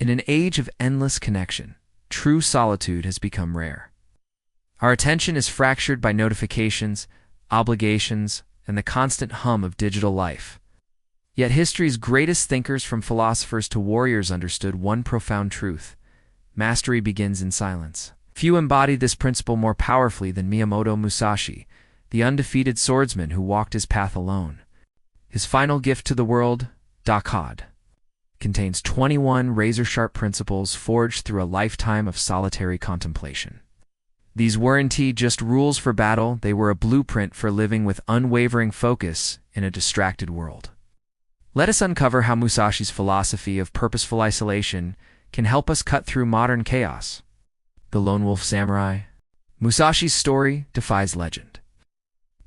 In an age of endless connection, true solitude has become rare. Our attention is fractured by notifications, obligations, and the constant hum of digital life. Yet history's greatest thinkers, from philosophers to warriors, understood one profound truth: mastery begins in silence. Few embodied this principle more powerfully than Miyamoto Musashi, the undefeated swordsman who walked his path alone. His final gift to the world, Dokkodo, contains 21 razor-sharp principles forged through a lifetime of solitary contemplation. These weren't just rules for battle, they were a blueprint for living with unwavering focus in a distracted world. Let us uncover how Musashi's philosophy of purposeful isolation can help us cut through modern chaos. The Lone Wolf Samurai. Musashi's story defies legend.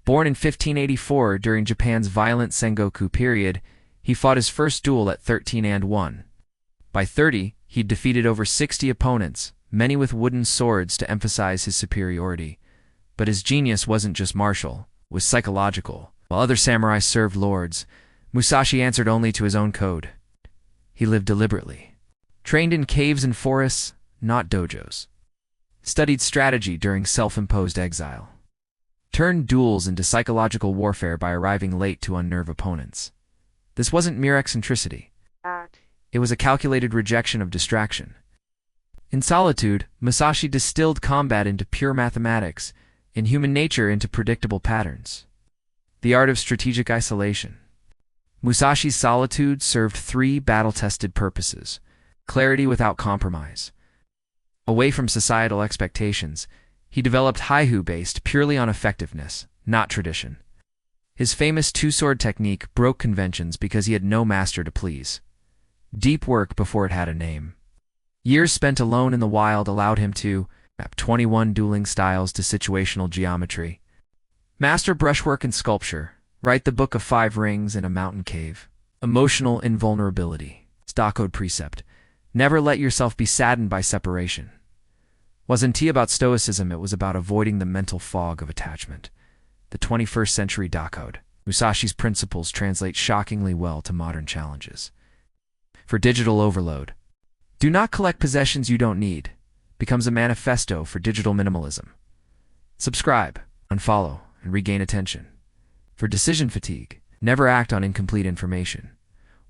Born in 1584 during Japan's violent Sengoku period, he fought his first duel at 13 and won. By 30, he'd defeated over 60 opponents, many with wooden swords to emphasize his superiority. But his genius wasn't just martial, it was psychological. While other samurai served lords, Musashi answered only to his own code. He lived deliberately, trained in caves and forests, not dojos. Studied strategy during self-imposed exile. Turned duels into psychological warfare by arriving late to unnerve opponents. This wasn't mere eccentricity. It was a calculated rejection of distraction. In Solitude, Musashi distilled combat into pure mathematics, and human nature into predictable patterns. The art of strategic isolation. Musashi's Solitude served three battle-tested purposes: clarity without compromise. Away from societal expectations, he developed haihu based purely on effectiveness, not tradition. His famous two-sword technique broke conventions because he had no master to please. Deep work before it had a name. Years spent alone in the wild allowed him to map 21 dueling styles to situational geometry. Master brushwork and sculpture. Write the Book of Five Rings in a mountain cave. Emotional invulnerability. Dokkodo precept. Never let yourself be saddened by separation. Wasn't about Stoicism, it was about avoiding the mental fog of attachment. The 21st century Dokkodo. Musashi's principles translate shockingly well to modern challenges. For digital overload. Do not collect possessions you don't need. Becomes a manifesto for digital minimalism. Subscribe, unfollow, and regain attention. For decision fatigue. Never act on incomplete information.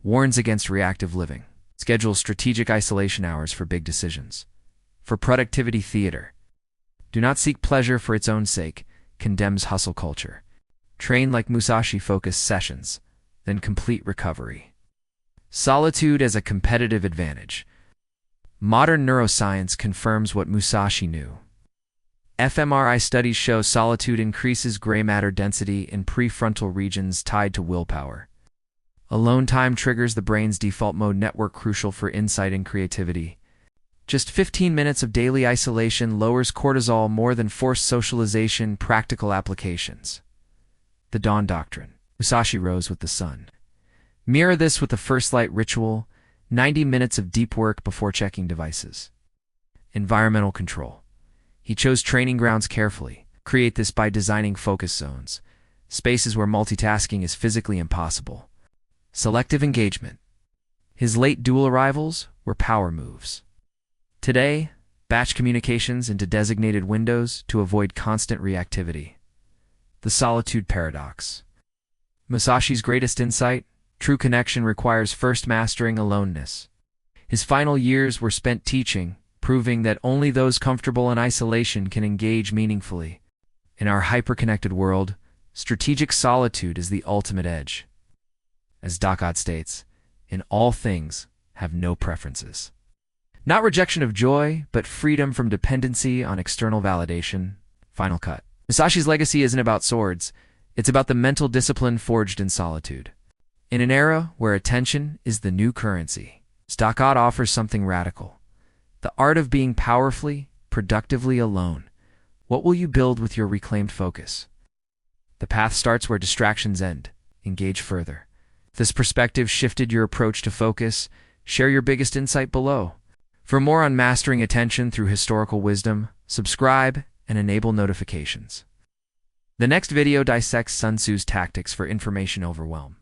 Warns against reactive living. Schedules strategic isolation hours for big decisions. For productivity theater. Do not seek pleasure for its own sake. Condemns hustle culture. Train like Musashi, focus sessions, then complete recovery. Solitude as a competitive advantage. Modern neuroscience confirms what Musashi knew. fMRI studies show solitude increases gray matter density in prefrontal regions tied to willpower. Alone time triggers the brain's default mode network, crucial for insight and creativity. Just 15 minutes of daily isolation lowers cortisol more than forced socialization. Practical applications. The Dawn Doctrine. Musashi rose with the sun. Mirror this with the first light ritual, 90 minutes of deep work before checking devices. Environmental control. He chose training grounds carefully. Create this by designing focus zones, spaces where multitasking is physically impossible. Selective engagement. His late duel arrivals were power moves. Today, batch communications into designated windows to avoid constant reactivity. The Solitude Paradox. Musashi's greatest insight: true connection requires first mastering aloneness. His final years were spent teaching, proving that only those comfortable in isolation can engage meaningfully. In our hyper-connected world, strategic solitude is the ultimate edge. As Dokkodo states, in all things, have no preferences. Not rejection of joy, but freedom from dependency on external validation. Final cut. Musashi's legacy isn't about swords, it's about the mental discipline forged in solitude. In an era where attention is the new currency, Dokkodo offers something radical. The art of being powerfully, productively alone. What will you build with your reclaimed focus? The path starts where distractions end. Engage further. If this perspective shifted your approach to focus, share your biggest insight below. For more on mastering attention through historical wisdom, subscribe and enable notifications. The next video dissects Sun Tzu's tactics for information overwhelm.